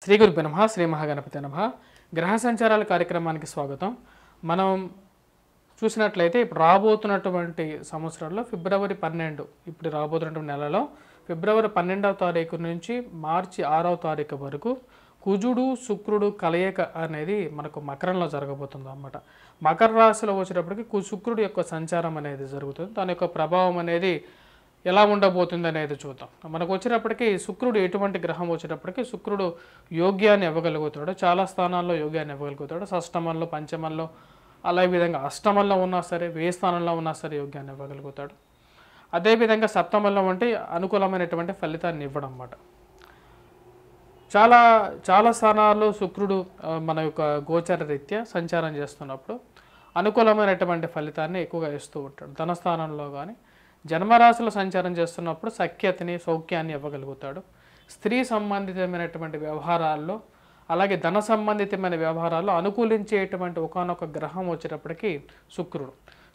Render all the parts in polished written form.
శ్రీ గురుభ్యో నమః శ్రీ మహాగణపతి నమః. గ్రహ సంచారాల కార్యక్రమానికి స్వాగతం. మనం చూసినట్లయితే ఇప్పుడు రాబోతున్నటువంటి సంవత్సరంలో ఫిబ్రవరి 12 ఇప్పుడు రాబోతున్నటువంటి నెలలో ఫిబ్రవరి 12వ తారీఖు నుంచి మార్చి 6వ తారీఖు వరకు కుజుడు శుక్రుడు కలయిక అనేది మనకు మకరంలో జరగబోతుంది అన్నమాట. మకర రాశిలో వచ్చేటప్పటికి శుక్రుడు యొక్క సంచారం అనేది జరుగుతుంది. దాని యొక్క ప్రభావం అనేది ఎలా ఉండబోతుంది అనేది చూద్దాం. మనకు వచ్చేటప్పటికి శుక్రుడు ఎటువంటి గ్రహం వచ్చేటప్పటికి శుక్రుడు యోగ్యాన్ని ఇవ్వగలుగుతాడు. చాలా స్థానాల్లో యోగ్యాన్ని ఇవ్వగలుగుతాడు. షష్టమంలో, పంచమంలో, అలాగే విధంగా అష్టమంలో ఉన్నా సరే, వ్యయ స్థానంలో ఉన్నా సరే యోగ్యాన్ని ఇవ్వగలుగుతాడు. అదేవిధంగా సప్తమంలో అంటే అనుకూలమైనటువంటి ఫలితాన్ని ఇవ్వడం అన్నమాట. చాలా స్థానాల్లో శుక్రుడు మన యొక్క గోచర రీత్యా సంచారం చేస్తున్నప్పుడు అనుకూలమైనటువంటి ఫలితాన్ని ఎక్కువగా ఇస్తూ ఉంటాడు. ధనస్థానంలో కానీ జన్మరాశులు సంచారం చేస్తున్నప్పుడు సఖ్యతని, సౌఖ్యాన్ని ఇవ్వగలుగుతాడు. స్త్రీ సంబంధితమైనటువంటి వ్యవహారాల్లో, అలాగే ధన సంబంధితమైన వ్యవహారాల్లో అనుకూలించేటువంటి ఒకానొక గ్రహం వచ్చేటప్పటికి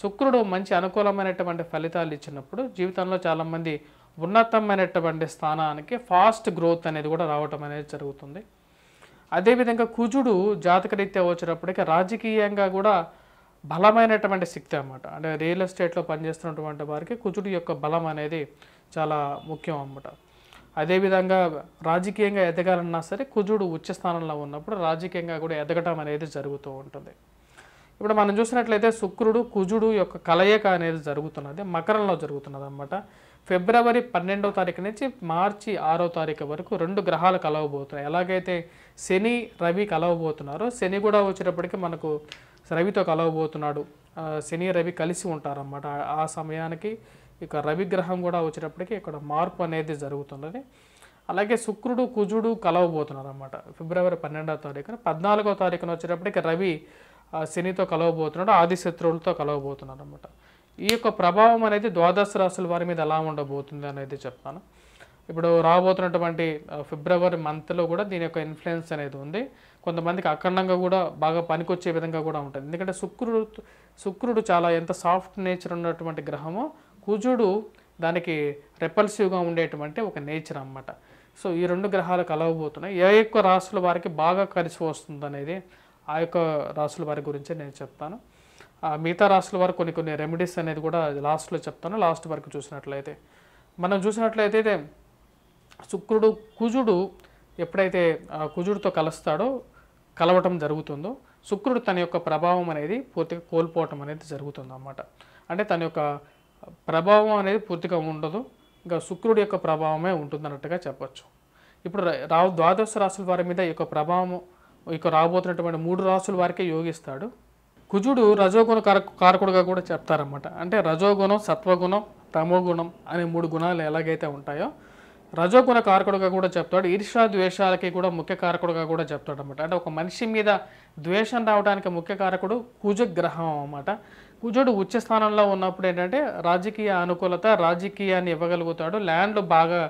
శుక్రుడు మంచి అనుకూలమైనటువంటి ఫలితాలు ఇచ్చినప్పుడు జీవితంలో చాలామంది ఉన్నతమైనటువంటి స్థానానికి ఫాస్ట్ గ్రోత్ అనేది కూడా రావటం అనేది జరుగుతుంది. అదేవిధంగా కుజుడు జాతకరీత్యా వచ్చేటప్పటికి రాజకీయంగా కూడా బలమైనటువంటి శక్తి అన్నమాట. అంటే రియల్ ఎస్టేట్లో పనిచేస్తున్నటువంటి వారికి కుజుడు యొక్క బలం అనేది చాలా ముఖ్యం అన్నమాట. అదేవిధంగా రాజకీయంగా ఎదగాలన్నా సరే కుజుడు ఉచ్చ స్థానంలో ఉన్నప్పుడు రాజకీయంగా కూడా ఎదగటం అనేది జరుగుతూ ఉంటుంది. ఇప్పుడు మనం చూసినట్లయితే శుక్రుడు కుజుడు యొక్క కలయిక అనేది జరుగుతున్నది, మకరంలో జరుగుతున్నది అన్నమాట. ఫిబ్రవరి 12వ తారీఖు నుంచి మార్చి 6వ తారీఖు వరకు రెండు గ్రహాలు కలవబోతున్నాయి. ఎలాగైతే శని రవి కలవబోతున్నారో శని కూడా వచ్చేటప్పటికి మనకు రవితో కలవబోతున్నాడు. శని రవి కలిసి ఉంటారన్నమాట. ఆ సమయానికి ఇక రవి గ్రహం కూడా వచ్చేటప్పటికి ఇక్కడ మార్పు అనేది జరుగుతున్నది. అలాగే శుక్రుడు కుజుడు కలవబోతున్నారు అన్నమాట. ఫిబ్రవరి 12వ తారీఖున 14వ తారీఖున వచ్చేటప్పటికి రవి శనితో కలవబోతున్నాడు, ఆది శత్రువులతో కలవబోతున్నారు అన్నమాట. ఈ యొక్క ప్రభావం అనేది ద్వాదశ రాశుల వారి మీద ఎలా ఉండబోతుంది అనేది చెప్తాను. ఇప్పుడు రాబోతున్నటువంటి ఫిబ్రవరి మంత్లో కూడా దీని యొక్క ఇన్ఫ్లుయెన్స్ అనేది ఉంది. కొంతమందికి అఖండంగా కూడా బాగా పనికొచ్చే విధంగా కూడా ఉంటుంది. ఎందుకంటే శుక్రుడు చాలా ఎంత సాఫ్ట్ నేచర్ ఉన్నటువంటి గ్రహమో కుజుడు దానికి రెపల్సివ్గా ఉండేటువంటి ఒక నేచర్ అన్నమాట. సో ఈ రెండు గ్రహాలు కలవబోతున్నాయి. ఏ యొక్క రాశుల వారికి బాగా కలిసి వస్తుంది అనేది ఆ యొక్క రాశుల వారి గురించి నేను చెప్తాను. మిగతా రాశుల వారు కొన్ని రెమెడీస్ అనేది కూడా లాస్ట్లో చెప్తాను. లాస్ట్ వరకు చూసినట్లయితే మనం చూసినట్లయితే శుక్రుడు కుజుడు ఎప్పుడైతే కుజుడితో కలవటం జరుగుతుందో శుక్రుడు తన యొక్క ప్రభావం అనేది పూర్తిగా కోల్పోవటం అనేది జరుగుతుంది అన్నమాట. అంటే తన యొక్క ప్రభావం అనేది పూర్తిగా ఉండదు, ఇంకా శుక్రుడి యొక్క ప్రభావమే ఉంటుందన్నట్టుగా చెప్పచ్చు. ఇప్పుడు ద్వాదశ రాశుల వారి మీద ఈ యొక్క ప్రభావం ఇక రాబోతున్నటువంటి 3 రాశుల వారికే యోగిస్తాడు. కుజుడు రజోగుణ కారకుడుగా కూడా చెప్తారన్నమాట. అంటే రజోగుణం, సత్వగుణం, తమోగుణం అనే 3 గుణాలు ఎలాగైతే ఉంటాయో రజోగుణ కారకుడుగా కూడా చెప్తాడు. ఈర్ష్యా ద్వేషాలకి కూడా ముఖ్య కారకుడుగా కూడా చెప్తాడు అన్నమాట. అంటే ఒక మనిషి మీద ద్వేషం రావడానికి ముఖ్య కారకుడు కుజగ్రహం అన్నమాట. కుజుడు ఉచ్చ స్థానంలో ఉన్నప్పుడు ఏంటంటే రాజకీయ అనుకూలత, రాజకీయాన్ని ఇవ్వగలుగుతాడు, ల్యాండ్లు బాగా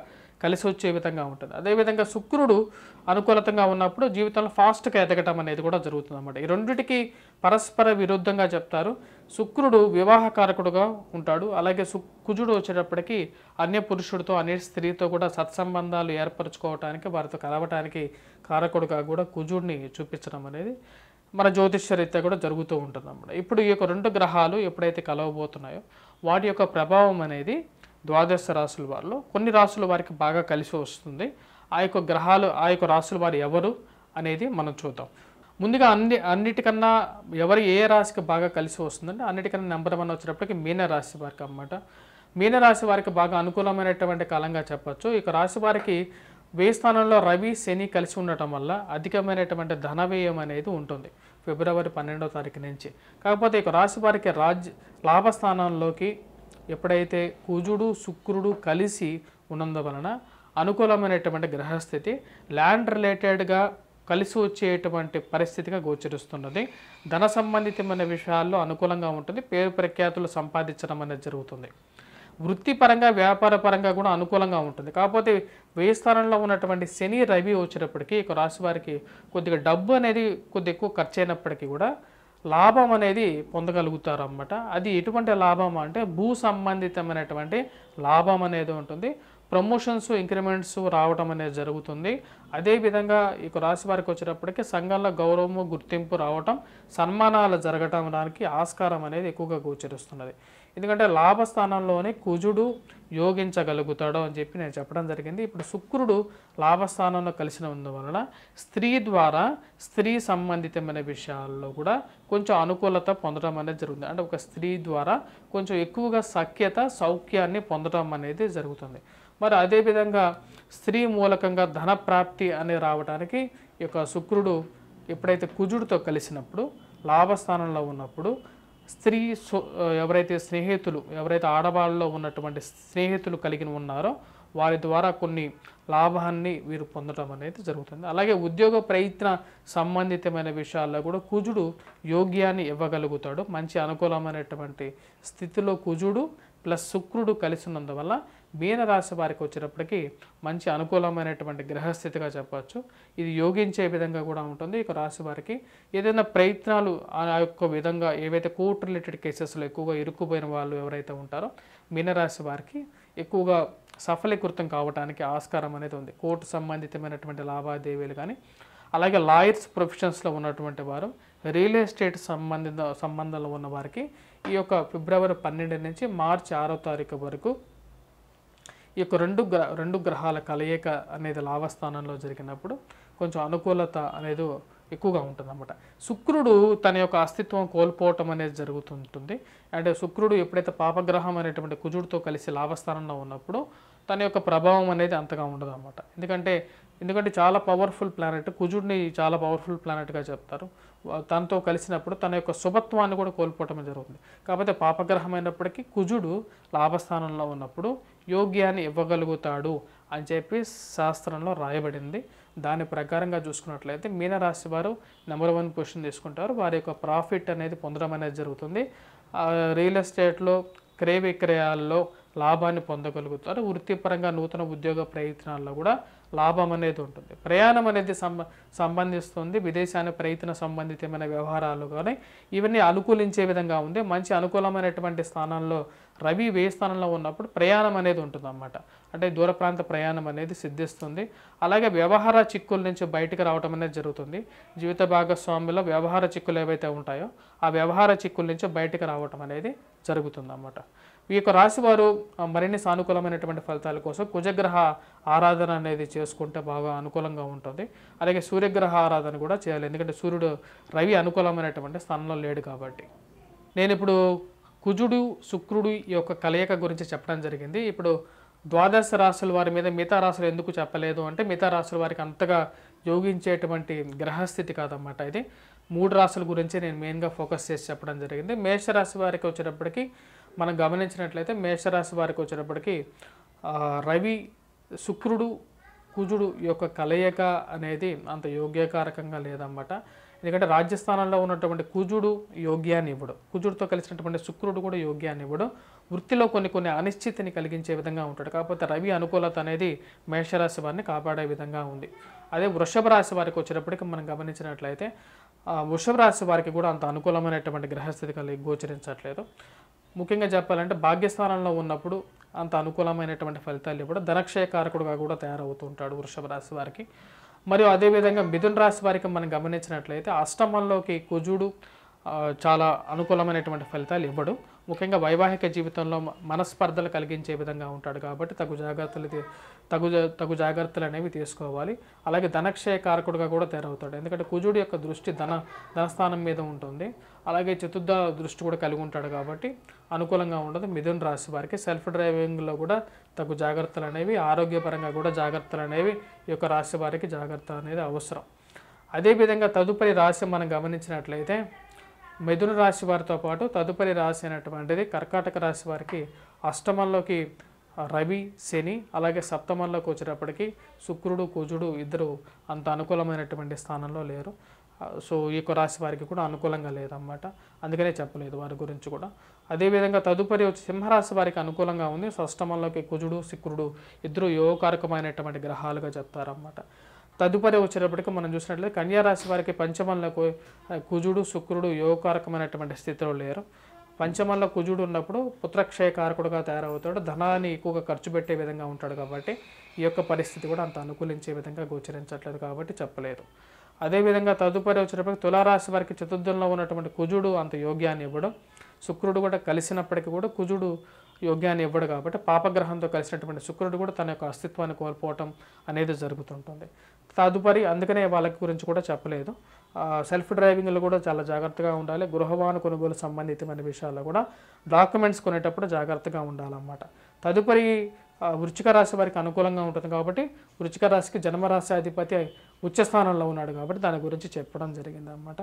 కలిసి వచ్చే విధంగా ఉంటుంది. అదేవిధంగా శుక్రుడు అనుకూలతంగా ఉన్నప్పుడు జీవితంలో ఫాస్ట్గా ఎదగటం అనేది కూడా జరుగుతుంది అన్నమాట. ఈ రెండిటికి పరస్పర విరుద్ధంగా చెప్తారు. శుక్రుడు వివాహకారకుడుగా ఉంటాడు. అలాగే కుజుడు వచ్చేటప్పటికి అన్య పురుషుడితో, అన్య స్త్రీతో కూడా సత్సంబంధాలు ఏర్పరచుకోవటానికి, వారితో కలవటానికి కారకుడుగా కూడా కుజుడిని చూపించడం అనేది మన జ్యోతిష్యరీత్యా కూడా జరుగుతూ ఉంటుంది అన్నమాట. ఇప్పుడు ఈ యొక్క 2 గ్రహాలు ఎప్పుడైతే కలవబోతున్నాయో వాటి యొక్క ప్రభావం అనేది ద్వాదశ రాశుల వారిలో కొన్ని రాశుల వారికి బాగా కలిసి వస్తుంది. ఆ యొక్క గ్రహాలు, ఆ యొక్క రాశుల వారు ఎవరు అనేది మనం చూద్దాం. ముందుగా అన్నిటికన్నా ఏ రాశికి బాగా కలిసి వస్తుందంటే అన్నిటికన్నా నెంబర్ 1 వచ్చేటప్పటికి మీనరాశి వారికి అన్నమాట. మీనరాశి వారికి బాగా అనుకూలమైనటువంటి కాలంగా చెప్పచ్చు. ఇక రాశి వారికి వ్యయ స్థానంలో రవి శని కలిసి ఉండటం వల్ల అధికమైనటువంటి ధన వ్యయం అనేది ఉంటుంది ఫిబ్రవరి 12వ తారీఖు నుంచి. కాకపోతే ఇక రాశి వారికి లాభస్థానంలోకి ఎప్పుడైతే కుజుడు శుక్రుడు కలిసి ఉన్నందువలన అనుకూలమైనటువంటి గ్రహస్థితి ల్యాండ్ రిలేటెడ్గా కలిసి వచ్చేటువంటి పరిస్థితిగా గోచరిస్తున్నది. ధన సంబంధితమైన విషయాల్లో అనుకూలంగా ఉంటుంది. పేరు ప్రఖ్యాతులు సంపాదించడం అనేది జరుగుతుంది. వృత్తిపరంగా, వ్యాపార పరంగా కూడా అనుకూలంగా ఉంటుంది. కాకపోతే వ్యయ స్థానంలో ఉన్నటువంటి శని రవి వచ్చేటప్పటికి ఇక రాశి వారికి కొద్దిగా డబ్బు అనేది ఎక్కువ ఖర్చు అయినప్పటికీ కూడా లాభం అనేది పొందగలుగుతారు అన్నమాట. అది ఎటువంటి లాభం అంటే భూ సంబంధితమైనటువంటి లాభం అనేది ఉంటుంది. ప్రమోషన్స్ ఇంక్రిమెంట్స్ రావటం అనేది జరుగుతుంది. అదేవిధంగా ఈ రాశి వారికి వచ్చేటప్పటికి సంఘంలో గౌరవము గుర్తింపు రావటం, సన్మానాలు జరగటం దానికి ఆస్కారం అనేది ఎక్కువగా గోచరిస్తున్నది. ఎందుకంటే లాభస్థానంలోనే కుజుడు యోగించగలుగుతాడు అని చెప్పి నేను చెప్పడం జరిగింది. ఇప్పుడు శుక్రుడు లాభస్థానంలో కలిసినందువలన స్త్రీ ద్వారా స్త్రీ సంబంధితమైన విషయాల్లో కూడా కొంచెం అనుకూలత పొందడం అనేది జరుగుతుంది. అంటే ఒక స్త్రీ ద్వారా కొంచెం ఎక్కువగా సఖ్యత సౌఖ్యాన్ని పొందడం అనేది జరుగుతుంది. మరి అదేవిధంగా స్త్రీ మూలకంగా ధన ప్రాప్తి అనేది రావడానికి ఈ యొక్క శుక్రుడు ఎప్పుడైతే కుజుడితో కలిసినప్పుడు లాభస్థానంలో ఉన్నప్పుడు స్త్రీ ఎవరైతే స్నేహితులు ఎవరైతే ఆడవాళ్ళలో ఉన్నటువంటి స్నేహితులు కలిగి ఉన్నారో వారి ద్వారా కొన్ని లాభాన్ని వీరు పొందడం అనేది జరుగుతుంది. అలాగే ఉద్యోగ ప్రయత్న సంబంధితమైన విషయాల్లో కూడా కుజుడు యోగ్యాన్ని ఇవ్వగలుగుతాడు. మంచి అనుకూలమైనటువంటి స్థితిలో కుజుడు ప్లస్ శుక్రుడు కలిసి ఉన్నందువల్ల మీనరాశి వారికి వచ్చేటప్పటికి మంచి అనుకూలమైనటువంటి గ్రహస్థితిగా చెప్పవచ్చు. ఇది యోగించే విధంగా కూడా ఉంటుంది. ఇక రాశి వారికి ఏదైనా ప్రయత్నాలు ఆ యొక్క విధంగా ఏవైతే కోర్టు రిలేటెడ్ కేసెస్లో ఎక్కువగా ఇరుక్కుపోయిన వాళ్ళు ఎవరైతే ఉంటారో మీనరాశి వారికి ఎక్కువగా సఫలీకృతం కావడానికి ఆస్కారం అనేది ఉంది. కోర్టు సంబంధితమైనటువంటి లావాదేవీలు కానీ, అలాగే లాయర్స్ ప్రొఫెషన్స్లో ఉన్నటువంటి వారు, రియల్ ఎస్టేట్ సంబంధంలో ఉన్న వారికి ఈ యొక్క ఫిబ్రవరి 12 నుంచి మార్చి 6వ తారీఖు వరకు ఈ యొక్క రెండు గ్రహాల కలయిక అనేది లాభస్థానంలో జరిగినప్పుడు కొంచెం అనుకూలత అనేది ఎక్కువగా ఉంటుందన్నమాట. శుక్రుడు తన యొక్క అస్తిత్వం కోల్పోవటం అనేది జరుగుతుంటుంది. అంటే శుక్రుడు ఎప్పుడైతే పాపగ్రహం అనేటువంటి కుజుడితో కలిసి లాభస్థానంలో ఉన్నప్పుడు తన యొక్క ప్రభావం అనేది అంతగా ఉండదు అన్నమాట. ఎందుకంటే చాలా పవర్ఫుల్ ప్లానెట్, కుజుడిని చాలా పవర్ఫుల్ ప్లానెట్గా చెప్తారు. తనతో కలిసినప్పుడు తన యొక్క శుభత్వాన్ని కూడా కోల్పోవటం జరుగుతుంది. కాకపోతే పాపగ్రహం అయినప్పటికీ కుజుడు లాభస్థానంలో ఉన్నప్పుడు యోగ్యాన్ని ఇవ్వగలుగుతాడు అని చెప్పి శాస్త్రంలో రాయబడింది. దాని ప్రకారంగా చూసుకున్నట్లయితే మీనరాశి వారు నెంబర్ 1 పొజిషన్ తీసుకుంటారు. వారి యొక్క ప్రాఫిట్ అనేది పొందడం అనేది జరుగుతుంది. రియల్ ఎస్టేట్లో క్రయ విక్రయాల్లో లాభాన్ని పొందగలుగుతారు. వృత్తిపరంగా నూతన ఉద్యోగ ప్రయత్నాల్లో కూడా లాభం అనేది ఉంటుంది. ప్రయాణం అనేది సంబంధిస్తుంది. విదేశాన్ని ప్రయత్న సంబంధితమైన వ్యవహారాలు కానీ ఇవన్నీ అనుకూలించే విధంగా ఉంది. మంచి అనుకూలమైనటువంటి స్థానాల్లో రవి వ్యయ స్థానంలో ఉన్నప్పుడు ప్రయాణం అనేది ఉంటుంది అన్నమాట. అంటే దూర ప్రాంత ప్రయాణం అనేది సిద్ధిస్తుంది. అలాగే వ్యవహార చిక్కుల నుంచి బయటకు రావడం అనేది జరుగుతుంది. జీవిత భాగస్వామ్యంలో వ్యవహార చిక్కులు ఏవైతే ఉంటాయో ఆ వ్యవహార చిక్కుల నుంచి బయటకు రావడం అనేది జరుగుతుంది అన్నమాట. ఈ యొక్క రాశి వారు మరిన్ని సానుకూలమైనటువంటి ఫలితాల కోసం కుజగ్రహ ఆరాధన అనేది చేసుకుంటే బాగా అనుకూలంగా ఉంటుంది. అలాగే సూర్యగ్రహ ఆరాధన కూడా చేయాలి. ఎందుకంటే సూర్యుడు రవి అనుకూలమైనటువంటి స్థానంలో లేడు కాబట్టి. నేను ఇప్పుడు కుజుడు శుక్రుడు ఈ యొక్క కలయిక గురించి చెప్పడం జరిగింది. ఇప్పుడు ద్వాదశ రాశుల వారి మీద మిగతా రాశులు ఎందుకు చెప్పలేదు అంటే మిగతా రాశుల వారికి అంతగా యోగించేటువంటి గ్రహస్థితి కాదన్నమాట. ఇది 3 రాశుల గురించి నేను మెయిన్గా ఫోకస్ చేసి చెప్పడం జరిగింది. మేషరాశి వారికి వచ్చేటప్పటికి మనం గమనించినట్లయితే మేషరాశి వారికి వచ్చేటప్పటికి రవి శుక్రుడు కుజుడు యొక్క కలయిక అనేది అంత యోగ్యకారకంగా లేదన్నమాట. ఎందుకంటే రాజ్యస్థానంలో ఉన్నటువంటి కుజుడు యోగ్యాన్ని ఇవ్వడు, కుజుడితో కలిసినటువంటి శుక్రుడు కూడా యోగ్యాన్ని ఇవ్వడు. వృత్తిలో కొన్ని అనిశ్చితిని కలిగించే విధంగా ఉంటాడు. కాకపోతే రవి అనుకూలత అనేది మేషరాశి వారిని కాపాడే విధంగా ఉంది. అదే వృషభ రాశి వారికి వచ్చేటప్పటికి మనం గమనించినట్లయితే వృషభ రాశి వారికి కూడా అంత అనుకూలమైనటువంటి గ్రహస్థితి కలిగి గోచరించట్లేదు. ముఖ్యంగా చెప్పాలంటే భాగ్యస్థానంలో ఉన్నప్పుడు అంత అనుకూలమైనటువంటి ఫలితాలు ఇవ్వడం, ధనక్షయకారకుడుగా కూడా తయారవుతూ ఉంటాడు వృషభ రాశి వారికి. మరియు అదేవిధంగా మిథున రాశి వారికి మనం గమనించినట్లయితే అష్టమంలోకి కుజుడు చాలా అనుకూలమైనటువంటి ఫలితాలు ఇవ్వడు. ముఖ్యంగా వైవాహిక జీవితంలో మనస్పర్ధలు కలిగించే విధంగా ఉంటాడు కాబట్టి తగు జాగ్రత్తలు అనేవి తీసుకోవాలి. అలాగే ధనక్షయ కారకుడుగా కూడా తయారవుతాడు. ఎందుకంటే కుజుడు యొక్క దృష్టి ధనస్థానం మీద ఉంటుంది. అలాగే చతుర్థ దృష్టి కూడా కలిగి ఉంటాడు కాబట్టి అనుకూలంగా ఉండదు. మిథున రాశి వారికి సెల్ఫ్ డ్రైవింగ్లో కూడా తగు జాగ్రత్తలు అనేవి, ఆరోగ్యపరంగా కూడా జాగ్రత్తలు అనేవి ఈ యొక్క రాశి వారికి జాగ్రత్త అనేది అవసరం. అదేవిధంగా తదుపరి రాశి మనం గమనించినట్లయితే మిథున రాశి వారితో పాటు తదుపరి రాశి అయినటువంటిది కర్కాటక రాశి వారికి అష్టమంలోకి రవి శని, అలాగే సప్తమంలోకి వచ్చేటప్పటికి శుక్రుడు కుజుడు ఇద్దరు అంత అనుకూలమైనటువంటి స్థానంలో లేరు. సో ఈ యొక్క రాశి వారికి కూడా అనుకూలంగా లేదన్నమాట. అందుకనే చెప్పలేదు వారి గురించి కూడా. అదేవిధంగా తదుపరి వచ్చి సింహరాశి వారికి అనుకూలంగా ఉంది. అష్టమంలోకి కుజుడు శుక్రుడు ఇద్దరు యోగకారకమైనటువంటి గ్రహాలుగా చెప్తారన్నమాట. తదుపరి వచ్చేటప్పటికి మనం చూసినట్లయితే కన్యారాశి వారికి పంచమంలో కుజుడు శుక్రుడు యోగకారకమైనటువంటి స్థితిలో లేరు. పంచమంలో కుజుడు ఉన్నప్పుడు పుత్రక్షయకారకుడుగా తయారవుతాడు, ధనాన్ని ఎక్కువగా ఖర్చు పెట్టే విధంగా ఉంటాడు కాబట్టి ఈ యొక్క పరిస్థితి కూడా అంత అనుకూలించే విధంగా గోచరించట్లేదు కాబట్టి చెప్పలేదు. అదేవిధంగా తదుపరి వచ్చినప్పటికీ తులారాశి వారికి చతుర్థంలో ఉన్నటువంటి కుజుడు అంత యోగ్యాన్ని ఇవ్వడం, శుక్రుడు కూడా కలిసినప్పటికీ కూడా కుజుడు యోగ్యాన్ని ఇవ్వడు కాబట్టి పాపగ్రహంతో కలిసినటువంటి శుక్రుడు కూడా తన యొక్క అస్తిత్వాన్ని కోల్పోవటం అనేది జరుగుతుంటుంది. తదుపరి అందుకనే వాళ్ళ గురించి కూడా చెప్పలేదు. సెల్ఫ్ డ్రైవింగ్లో కూడా చాలా జాగ్రత్తగా ఉండాలి. గృహవాహన కొనుగోలు సంబంధితమైన విషయాల్లో కూడా డాక్యుమెంట్స్ కొనేటప్పుడు జాగ్రత్తగా ఉండాలన్నమాట. తదుపరి వృశ్చిక రాశి వారికి అనుకూలంగా ఉంటుంది కాబట్టి వృశ్చిక రాశికి జన్మరాశి అధిపతి ఉచ్చ స్థానంలో ఉన్నాడు కాబట్టి దాని గురించి చెప్పడం జరిగింది అన్నమాట.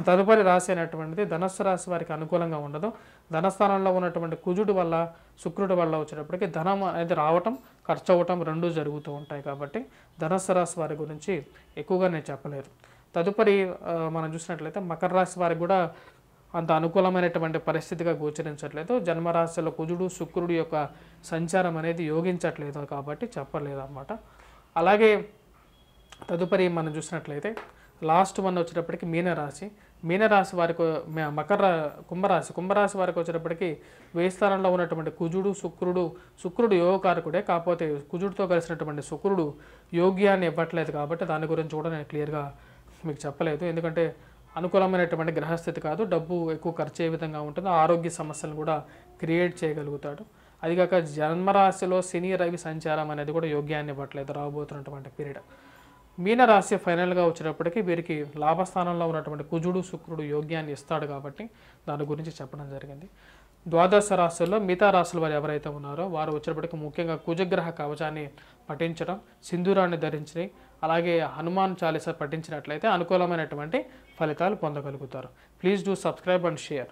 తదుపరి రాశి అనేటువంటిది ధనస్సు రాశి వారికి అనుకూలంగా ఉండదు. ధనస్థానంలో ఉన్నటువంటి కుజుడు వల్ల శుక్రుడి వల్ల వచ్చేటప్పటికి ధనం అనేది రావటం ఖర్చు అవ్వటం రెండూ జరుగుతూ ఉంటాయి కాబట్టి ధనస్సు రాశి వారి గురించి ఎక్కువగా నేను చెప్పలేదు. తదుపరి మనం చూసినట్లయితే మకర రాశి వారికి కూడా అంత అనుకూలమైనటువంటి పరిస్థితిగా గోచరించట్లేదు. జన్మరాశిలో కుజుడు శుక్రుడు యొక్క సంచారం అనేది యోగించట్లేదు కాబట్టి చెప్పలేదు అన్నమాట. అలాగే తదుపరి మనం చూసినట్లయితే లాస్ట్ వన్ వచ్చేటప్పటికి మీనరాశి. మీనరాశి వారికి కుంభరాశి వారికి వచ్చేటప్పటికి వ్యయ స్థానంలో ఉన్నటువంటి కుజుడు శుక్రుడు యోగకారకుడే, కాకపోతే కుజుడితో కలిసినటువంటి శుక్రుడు యోగ్యాన్ని ఇవ్వట్లేదు కాబట్టి దాని గురించి కూడా నేను క్లియర్గా మీకు చెప్పలేదు. ఎందుకంటే అనుకూలమైనటువంటి గ్రహస్థితి కాదు, డబ్బు ఎక్కువ ఖర్చు అయ్యే విధంగా ఉంటుంది, ఆరోగ్య సమస్యలను కూడా క్రియేట్ చేయగలుగుతాడు. అదిగాక జన్మరాశిలో శని రవి సంచారం అనేది కూడా యోగ్యాన్ని ఇవ్వట్లేదు రాబోతున్నటువంటి పీరియడ్. మీనరాశి ఫైనల్గా వచ్చేటప్పటికి వీరికి లాభస్థానంలో ఉన్నటువంటి కుజుడు శుక్రుడు యోగ్యాన్ని ఇస్తాడు కాబట్టి దాని గురించి చెప్పడం జరిగింది. ద్వాదశ రాశుల్లో మిగతా రాశుల వారు ఎవరైతే ఉన్నారో వారు వచ్చేటప్పటికి ముఖ్యంగా కుజగ్రహ కవచాన్ని పఠించడం, సింధూరాన్ని ధరించి అలాగే హనుమాన్ చాలీసా పఠించినట్లయితే అనుకూలమైనటువంటి ఫలితాలు పొందగలుగుతారు. Please do subscribe and share.